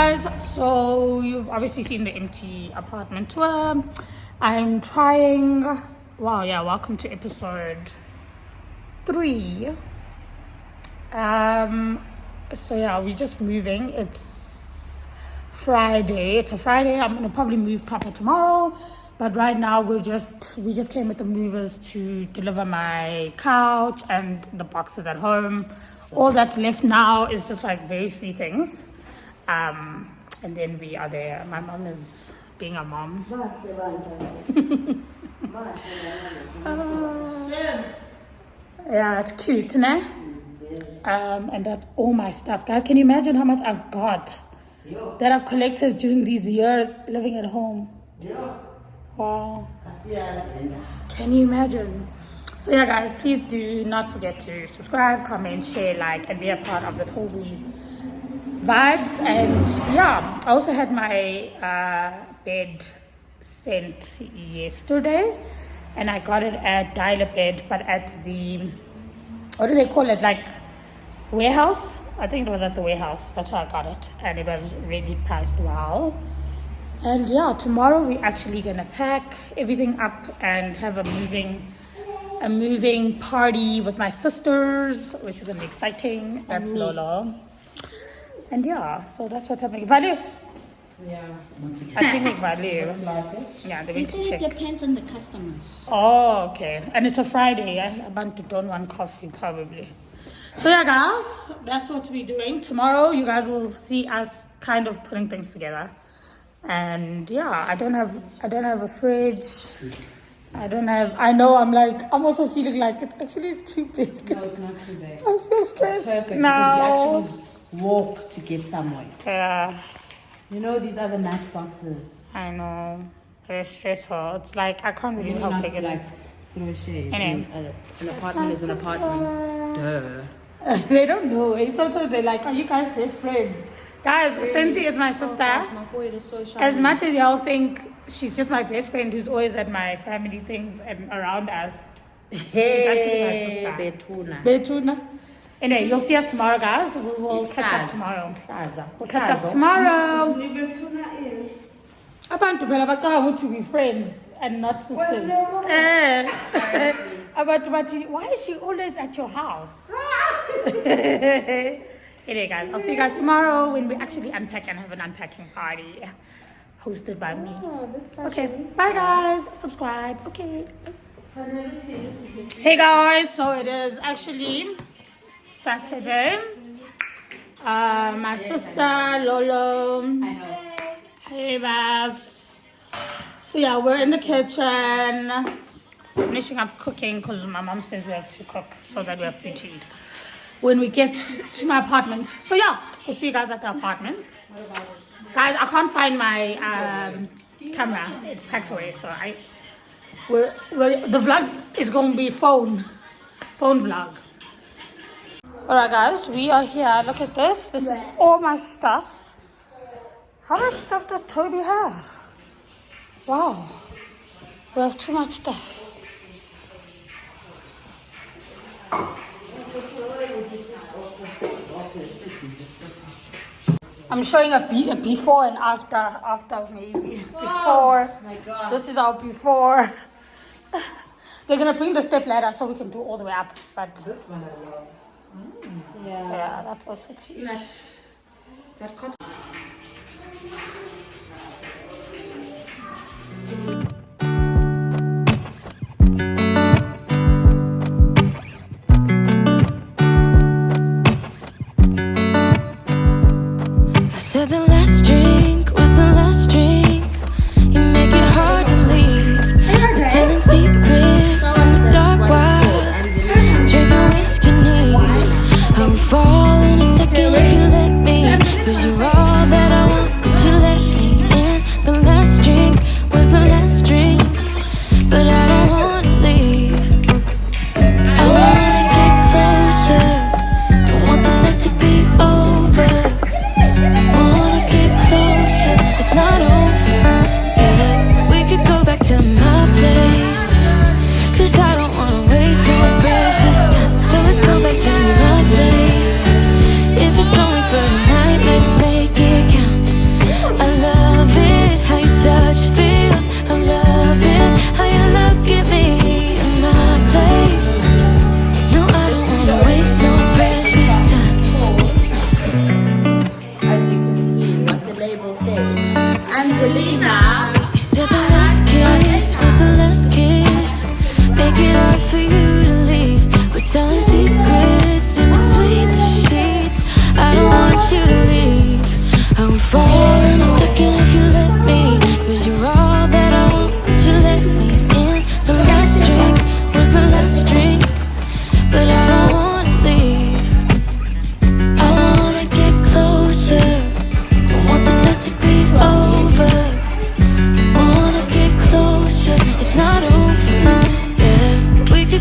guys, so you've obviously seen the empty apartment tour. I'm trying, wow, yeah, welcome to episode 3. So yeah, we're just moving. It's Friday. It's a Friday. I'm gonna probably move proper tomorrow, but right now we just came with the movers to deliver my couch and the boxes at home. All that's left now is just like very few things. And then we are there. My mom is being a mom. Yeah, it's cute, né? And that's all my stuff. Guys, can you imagine how much I've got that I've collected during these years living at home? Wow. Can you imagine? So yeah, guys, please do not forget to subscribe, comment, share, like, and be a part of the Thobi vibes. And yeah, I also had my bed sent yesterday, and I got it at Dial a Bed, but at the, what do they call it, like warehouse? I think it was at the warehouse. That's how I got it, and it was really priced well. And yeah, tomorrow we're actually gonna pack everything up and have a moving party with my sisters, which is gonna be exciting. That's Lolo. And yeah, so that's what's happening. Value? Yeah. I think it's value. Yeah, they They need said to it check. depends on the customers. Oh, okay. And it's a Friday. I want to don't want coffee probably. So yeah, guys, that's what we're doing. Tomorrow you guys will see us kind of putting things together. And yeah, I don't have a fridge. I'm also feeling like it's too big. No, it's not too big. I feel stressed Perfect, now. because you actually walk to get somewhere. Yeah, You know these other match boxes. I know. It's stressful. It's like I can't believe how Not big it like is. through a shade. Anyway. An apartment is an apartment. Duh. They don't know. Sometimes they're like, "Are you guys best friends?" Guys, Sensi is my sister. My forehead is so sharp. As much as y'all think she's just my best friend who's always at my family things and around us, Hey, actually Betuna. Betuna. Anyway, you'll see us tomorrow, guys. We'll catch up tomorrow. We'll catch up tomorrow. Abantu phela bacabanga to be friends and not sisters. Abantu bathi, why is she always at your house? Anyway, guys, I'll see you guys tomorrow when we actually unpack and have an unpacking party hosted by me. Okay, bye guys. Subscribe. Okay. Hey guys, so it is actually Saturday. My sister Lolo. Hey babs. So yeah, we're in the kitchen finishing up cooking because my mom says we have to cook so that we have food to eat when we get to my apartment. So yeah, we'll see you guys at the apartment. Guys, I can't find my camera. It's packed away, so the vlog is going to be phone vlog. Alright guys, we are here. Look at this. This is all my stuff. How much stuff does Thobi have? Wow. We have too much stuff. I'm showing a before and after maybe. Before. Oh my God. This is our before. They're gonna bring the step ladder so we can do all the way up. But This one I love. yeah, that's also cute. That cotton. Said the last drink was the last drink. You make it hard to leave. We're telling secrets in the dark while drinking whiskey neat. I would fall in a second if you let me. Cause you're all that I want. Could you let me in? The last drink was the last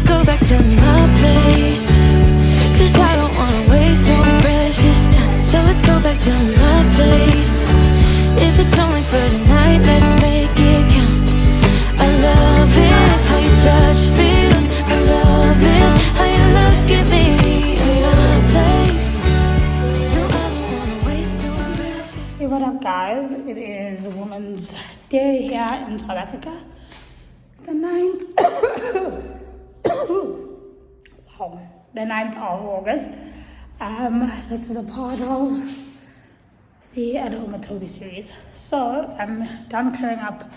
go back to my place, 'cause I don't wanna waste no precious time. So let's go back to my place. If it's only for tonight, let's make it count. I love it, how your touch feels. I love it, how you look at me in my place. No, I don't wanna waste no precious time. Hey, what up guys? It is Women's Day here in South Africa. The 9th wow, the 9th of August. This is a part of the At Home with Thobi series. So I'm done clearing up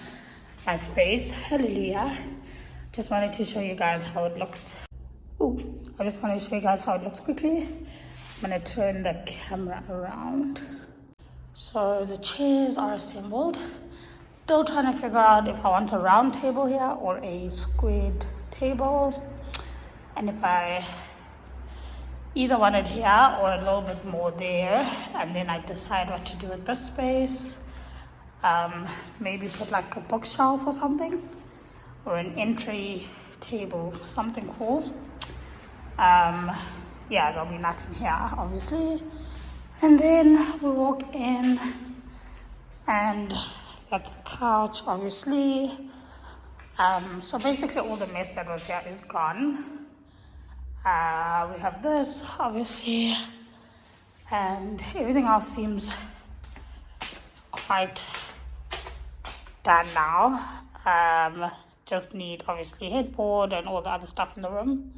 my space. Hallelujah. Just wanted to show you guys how it looks. I just want to show you guys how it looks quickly. I'm gonna turn the camera around. So the chairs are assembled. Still trying to figure out if I want a round table here or a squared table, and if I either want it here or a little bit more there, and then I decide what to do with this space. Maybe put like a bookshelf or something, or an entry table, something cool. Yeah, there'll be nothing here obviously, and then we walk in and that's the couch obviously. So basically all the mess that was here is gone. We have this obviously, and everything else seems quite done now. Just need obviously headboard and all the other stuff in the room.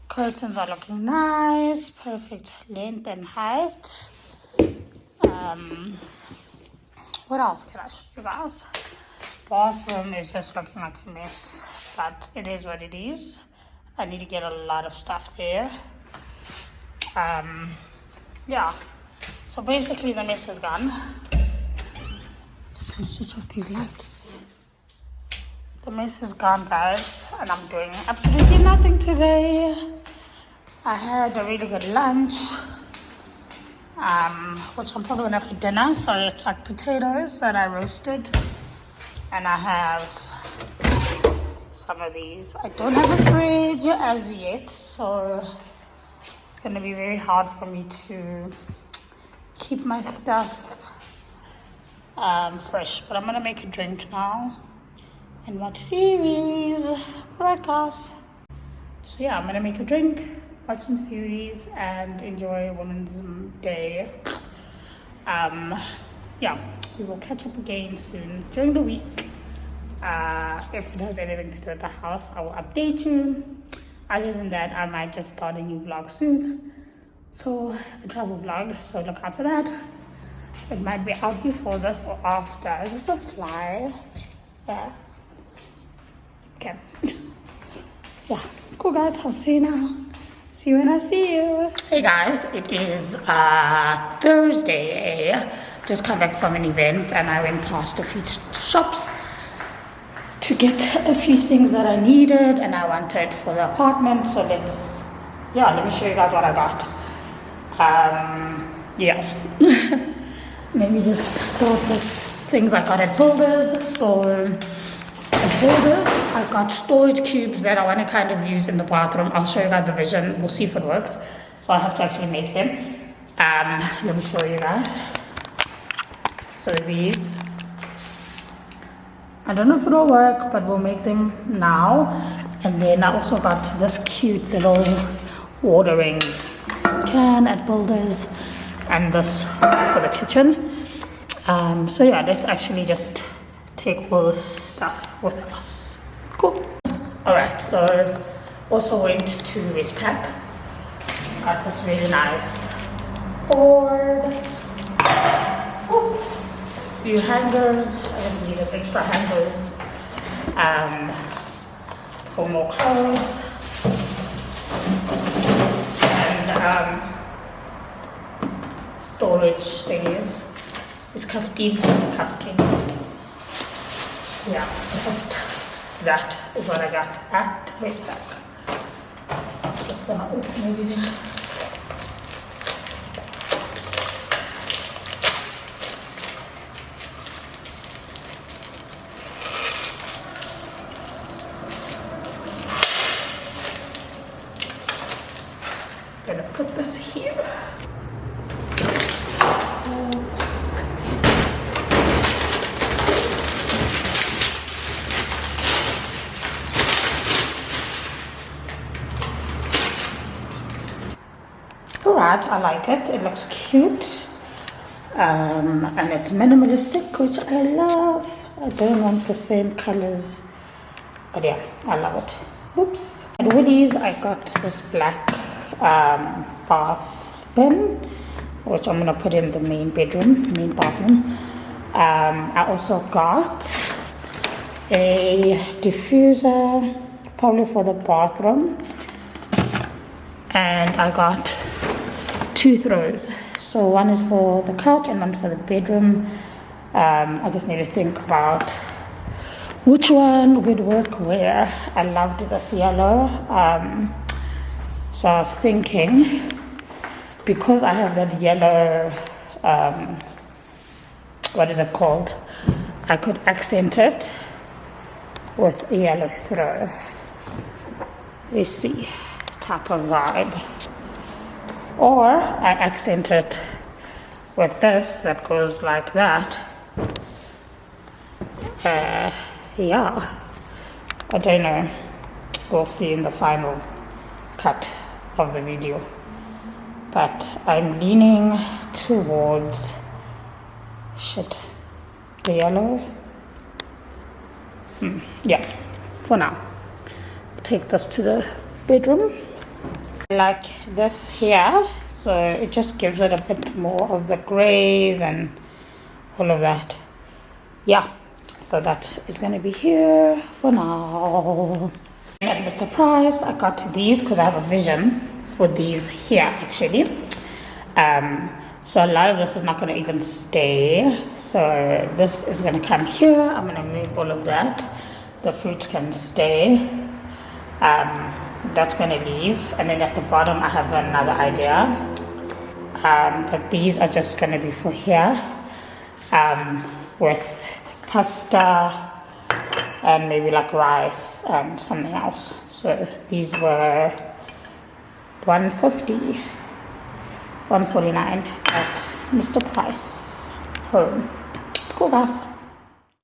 Curtains are looking nice, perfect length and height. What else can I show you guys? Bathroom is just looking like a mess, but it is what it is. I need to get a lot of stuff there. Yeah, so basically the mess is gone. Just want to switch off these lights. The mess is gone guys, and I'm doing absolutely nothing today. I had a really good lunch, which I'm probably gonna have for dinner. So it's like potatoes that I roasted, and I have some of these. I don't have a fridge as yet, so it's gonna be very hard for me to keep my stuff fresh. But I'm gonna make a drink now and watch series. Alright guys, so yeah, I'm gonna make a drink, watch some series, and enjoy Women's Day. Yeah, we will catch up again soon during the week. If it has anything to do with the house, I will update you. Other than that, I might just start a new vlog soon. So a travel vlog, so look out for that. It might be out before this or after. Is this a fly? Yeah. Okay. Yeah, cool guys, I'll see you now. See you when I see you. Hey guys, it is Thursday. Just come back from an event and I went past a few shops to get a few things that I needed and I wanted for the apartment. So let me show you guys what I got. Yeah. Maybe just start with things I got at Builders. So at Builders, I got storage cubes that I want to kind of use in the bathroom. I'll show you guys the vision. We'll see if it works. So I have to actually make them. Let me show you guys. So these, I don't know if it'll work, but we'll make them now. And then I also got this cute little watering can at Builders, and this for the kitchen. So yeah, let's actually just take all this stuff with us. Cool. Alright, so also went to Westpac. Got this really nice board. Few hangers. I just needed extra hangers for more clothes. And storage thingies. It's kaftin. Yeah, just that is what I got at Westpac. Just gonna open everything. gonna put this here. Alright, I like it. It looks cute. And it's minimalistic, which I love. I don't want the same colors. But yeah, I love it. Oops. At Woolies, I got this black bath bin, which I'm going to put in the main bathroom. I also got a diffuser, probably for the bathroom. And I got 2 throws. So one is for the couch and one for the bedroom. I just need to think about which one would work where. I loved this yellow. So I was thinking, because I have that yellow, what is it called? I could accent it with a yellow throw. You see, type of vibe. Or I accent it with this that goes like that. Yeah, I don't know. We'll see in the final cut of the video. But I'm leaning towards the yellow. Yeah, for now. Take this to the bedroom. Like this here, so it just gives it a bit more of the grays and all of that. Yeah, so that is going to be here for now. And at Mr. Price, I got these because I have a vision for these here actually. So a lot of this is not going to even stay, so this is going to come here. I'm going to move all of that. The fruits can stay. That's going to leave, and then at the bottom I have another idea, but these are just going to be for here, with pasta and maybe like rice and something else. So these were $150, $149 at Mr. Price home. Cool guys.